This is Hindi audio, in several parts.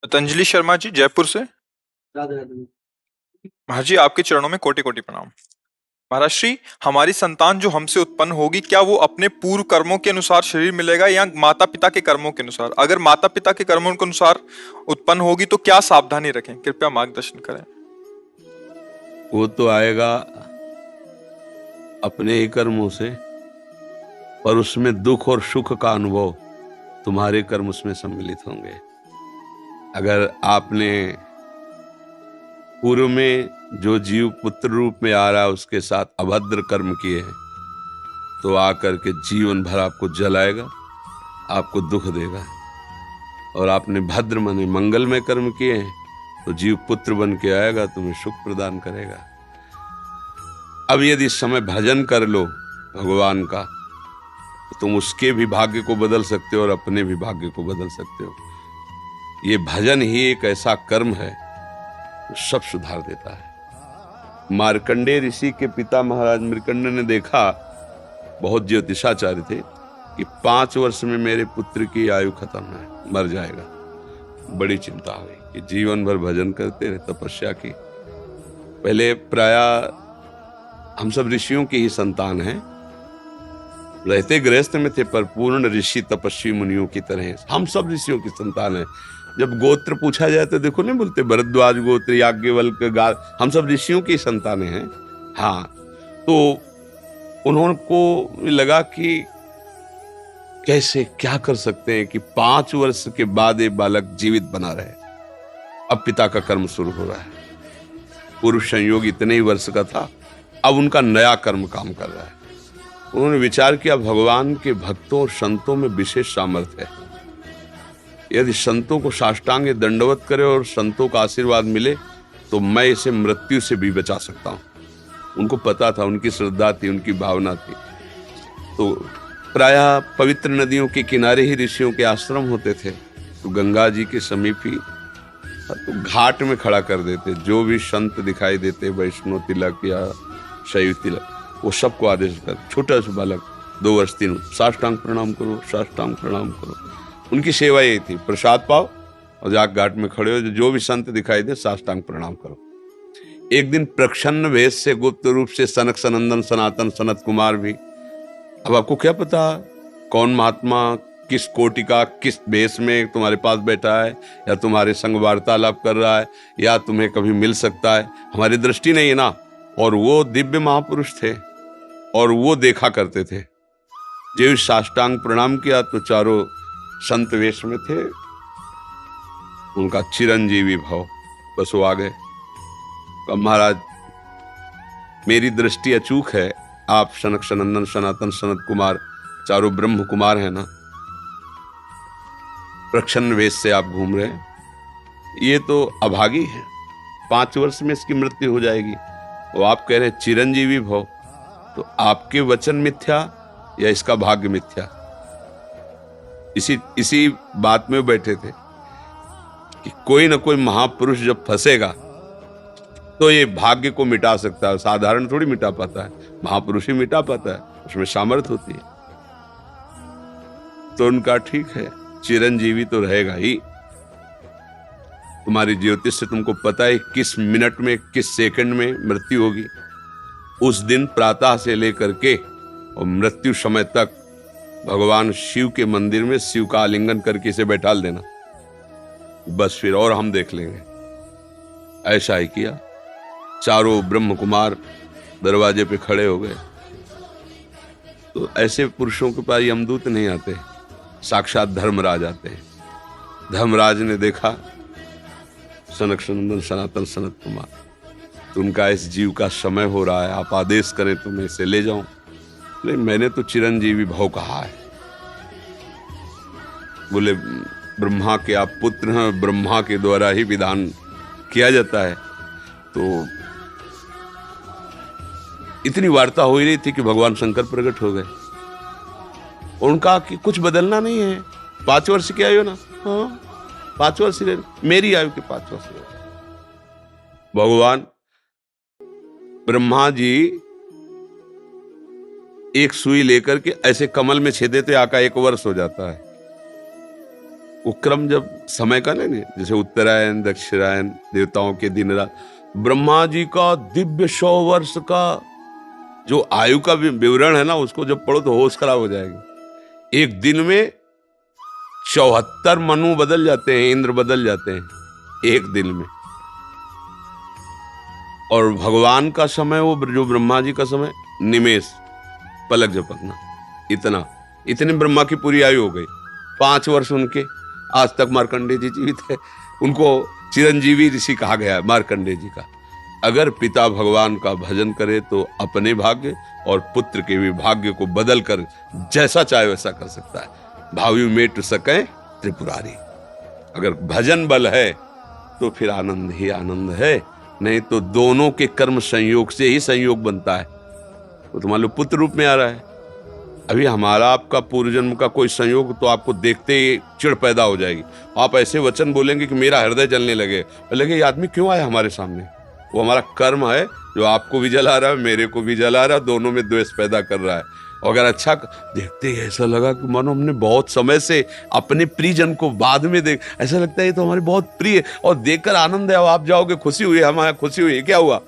पतंजलि शर्मा जी, जयपुर से। राधे राधे। महाराज जी, आपके चरणों में कोटि कोटि प्रणाम। महाराज श्री, हमारी संतान जो हमसे उत्पन्न होगी, क्या वो अपने पूर्व कर्मों के अनुसार शरीर मिलेगा या माता पिता के कर्मों के अनुसार? अगर माता पिता के कर्मों के अनुसार उत्पन्न होगी तो क्या सावधानी रखें? कृपया मार्गदर्शन करें। वो तो आएगा अपने ही कर्मों से, पर उसमें दुख और सुख का अनुभव तुम्हारे कर्म उसमें सम्मिलित होंगे। अगर आपने पूर्व में जो जीव पुत्र रूप में आ रहा है उसके साथ अभद्र कर्म किए हैं, तो आकर के जीवन भर आपको जलाएगा, आपको दुख देगा। और आपने भद्र माने मंगलमय कर्म किए हैं, तो जीव पुत्र बन के आएगा, तुम्हें सुख प्रदान करेगा। अब यदि इस समय भजन कर लो भगवान का, तो तुम उसके भी भाग्य को बदल सकते हो और अपने भी भाग्य को बदल सकते हो। ये भजन ही एक ऐसा कर्म है जो सब सुधार देता है। मार्कंडेय ऋषि के पिता महाराज मृकंड ने देखा, बहुत ज्योतिषाचार्य थे, कि 5 वर्ष में मेरे पुत्र की आयु खत्म है, मर जाएगा। बड़ी चिंता हुई कि जीवन भर भजन करते रहे, तपस्या की। पहले प्राय हम सब ऋषियों की ही संतान हैं, रहते गृहस्थ में थे, पर पूर्ण ऋषि तपस्वी मुनियों की तरह हम सब ऋषियों की संतान हैं। जब गोत्र पूछा जाए तो देखो, नहीं बोलते भरद्वाज गोत्र, याज्ञवल्क्य, हम सब ऋषियों की संतानें हैं। हाँ, तो उनको लगा कि कैसे क्या कर सकते हैं कि 5 वर्ष के बाद ये बालक जीवित बना रहे। अब पिता का कर्म शुरू हो रहा है। पूर्व संयोग इतने ही वर्ष का था, अब उनका नया कर्म काम कर रहा है। उन्होंने विचार किया, भगवान के भक्तों और संतों में विशेष सामर्थ्य है। यदि संतों को साष्टांग दंडवत करे और संतों का आशीर्वाद मिले, तो मैं इसे मृत्यु से भी बचा सकता हूं। उनको पता था, उनकी श्रद्धा थी, उनकी भावना थी। तो प्रायः पवित्र नदियों के किनारे ही ऋषियों के आश्रम होते थे, तो गंगा जी के समीप ही तो घाट में खड़ा कर देते। जो भी संत दिखाई देते, वैष्णव तिलक या शैव तिलक, वो सबको आदेश कर, छोटा सा बालक 2 वर्ष 3, साष्टांग प्रणाम करो, साष्टांग प्रणाम करो। उनकी सेवा यही थी, प्रसाद पाओ और जाके घाट में खड़े हो, जो भी संत दिखाई दे साष्टांग प्रणाम करो। एक दिन प्रच्छन्न वेश से, गुप्त रूप से सनक सनंदन सनातन सनत कुमार भी, अब आपको क्या पता कौन महात्मा किस कोटि का किस वेश में तुम्हारे पास बैठा है, या तुम्हारे संग वार्तालाप कर रहा है, या तुम्हें कभी मिल सकता है, हमारी दृष्टि नहीं है ना। और वो दिव्य महापुरुष थे और वो देखा करते थे। जो साष्टांग प्रणाम किया तो चारों संत वेश में थे, उनका चिरंजीवी भाव, बस वो आ गए। महाराज, मेरी दृष्टि अचूक है, आप सनक सनंदन सनातन सनत कुमार, चारों ब्रह्म कुमार हैं ना, प्रच्छन्न वेश से आप घूम रहे हैं, ये तो अभागी है, 5 वर्ष में इसकी मृत्यु हो जाएगी। और आप कह रहे हैं चिरंजीवी भव, तो आपके वचन मिथ्या या इसका भाग्य मिथ्या? इसी बात में बैठे थे कि कोई ना कोई महापुरुष जब फंसेगा तो ये भाग्य को मिटा सकता है, साधारण थोड़ी मिटा पाता है, महापुरुष ही मिटा पाता है, उसमें सामर्थ्य होती है। तो उनका ठीक है, चिरंजीवी तो रहेगा ही। तुम्हारी ज्योतिष से तुमको पता है किस मिनट में, किस सेकंड में मृत्यु होगी। उस दिन प्रातः से लेकर के और मृत्यु समय तक भगवान शिव के मंदिर में शिव का आलिंगन करके इसे बैठाल देना, बस फिर और हम देख लेंगे। ऐसा ही किया। चारों ब्रह्म कुमार दरवाजे पे खड़े हो गए। तो ऐसे पुरुषों के पास यमदूत नहीं आते, साक्षात धर्मराज आते हैं। धर्मराज ने देखा सनक सनंदन सनातन सनत कुमार, तो उनका इस जीव का समय हो रहा है, आप आदेश करें तो मैं इसे ले जाऊं। लेकिन मैंने तो चिरंजीवी भव कहा है। बोले, ब्रह्मा के आप पुत्र हैं, ब्रह्मा के द्वारा ही विधान किया जाता है। तो इतनी वार्ता हो ही रही थी कि भगवान शंकर प्रकट हो गए। उनका कि कुछ बदलना नहीं है, 5 वर्ष की आयु ना, हाँ 5 वर्ष मेरी आयु के 5 वर्ष। भगवान ब्रह्मा जी एक सुई लेकर के ऐसे कमल में छेद देते, आका 1 वर्ष हो जाता है। वो क्रम जब समय का नहीं, जैसे उत्तरायण दक्षिणायन देवताओं के दिन रात, ब्रह्मा जी का दिव्य 100 वर्ष का जो आयु का विवरण है ना, उसको जब पढ़ो तो होश खराब हो जाएगी। एक दिन में 74 मनु बदल जाते हैं, इंद्र बदल जाते हैं एक दिन में। और भगवान का समय, वो जो ब्रह्मा जी का समय, निमेष, पलक झपकना, इतने ब्रह्मा की पूरी आयु हो गई। 5 वर्ष उनके, आज तक मार्कंडेय जी जीवित है, उनको चिरंजीवी ऋषि कहा गया है मार्कंडेय जी का। अगर पिता भगवान का भजन करे तो अपने भाग्य और पुत्र के भी भाग्य को बदल कर जैसा चाहे वैसा कर सकता है। भावी मेट सके त्रिपुरारी। अगर भजन बल है तो फिर आनंद ही आनंद है, नहीं तो दोनों के कर्म संयोग से ही संयोग बनता है। वो तो मान लो पुत्र रूप में आ रहा है, अभी हमारा आपका पूर्व जन्म का कोई संयोग, तो आपको देखते ही चिढ़ पैदा हो जाएगी। आप ऐसे वचन बोलेंगे कि मेरा हृदय जलने लगे, ये आदमी क्यों आया हमारे सामने? वो हमारा कर्म है जो आपको भी जला रहा है, मेरे को भी जला रहा है, दोनों में द्वेष पैदा कर रहा है। और अगर अच्छा देखते ही ऐसा लगा कि मानो हमने बहुत समय से अपने प्रियजन को बाद में देख, ऐसा लगता है ये तो हमारे बहुत प्रिय, और देखकर आनंद है, आप जाओगे खुशी हुई, हमारा खुशी हुई, क्या हुआ?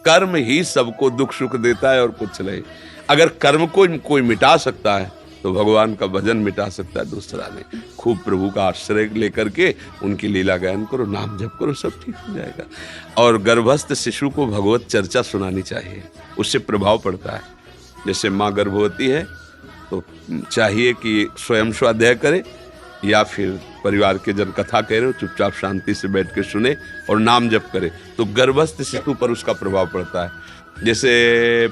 कर्म ही सबको दुख सुख देता है और कुछ नहीं। अगर कर्म को कोई मिटा सकता है तो भगवान का भजन मिटा सकता है दूसरा नहीं। खूब प्रभु का आश्रय लेकर के उनकी लीला गायन करो, नाम जप करो, सब ठीक हो जाएगा। और गर्भस्थ शिशु को भगवत चर्चा सुनानी चाहिए, उससे प्रभाव पड़ता है। जैसे माँ गर्भवती है तो चाहिए कि स्वयं स्वाध्याय करे, या फिर परिवार के जन कथा कह रहे हो, चुपचाप शांति से बैठ के सुने और नाम जप करे, तो गर्भस्थ शिशु पर उसका प्रभाव पड़ता है। जैसे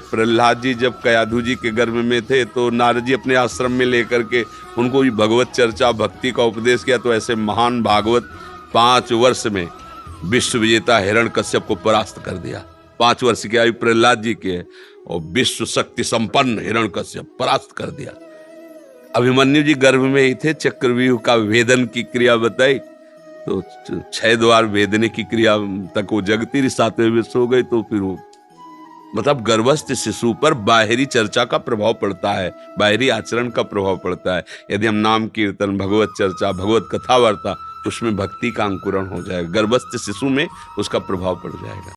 प्रहलाद जी जब कयाधु जी के गर्भ में थे तो नारद जी अपने आश्रम में लेकर के उनको भगवत चर्चा भक्ति का उपदेश किया, तो ऐसे महान भागवत 5 वर्ष में विश्व विजेता हिरण्यकश्यप को परास्त कर दिया। 5 वर्ष की आयु प्रहलाद जी की है और विश्व शक्ति संपन्न हिरण्यकश्यप परास्त कर दिया। अभिमन्यु जी गर्भ में ही थे, चक्रव्यूह का वेदन की क्रिया बताई तो 6 द्वार वेदने की क्रिया तक वो जगती रही, 7वें विश्व हो गई। तो फिर वो मतलब गर्भस्थ शिशु पर बाहरी चर्चा का प्रभाव पड़ता है, बाहरी आचरण का प्रभाव पड़ता है। यदि हम नाम कीर्तन, भगवत चर्चा, भगवत कथा वार्ता, उसमें भक्ति का अंकुरण हो जाएगा, गर्भस्थ शिशु में उसका प्रभाव पड़ जाएगा।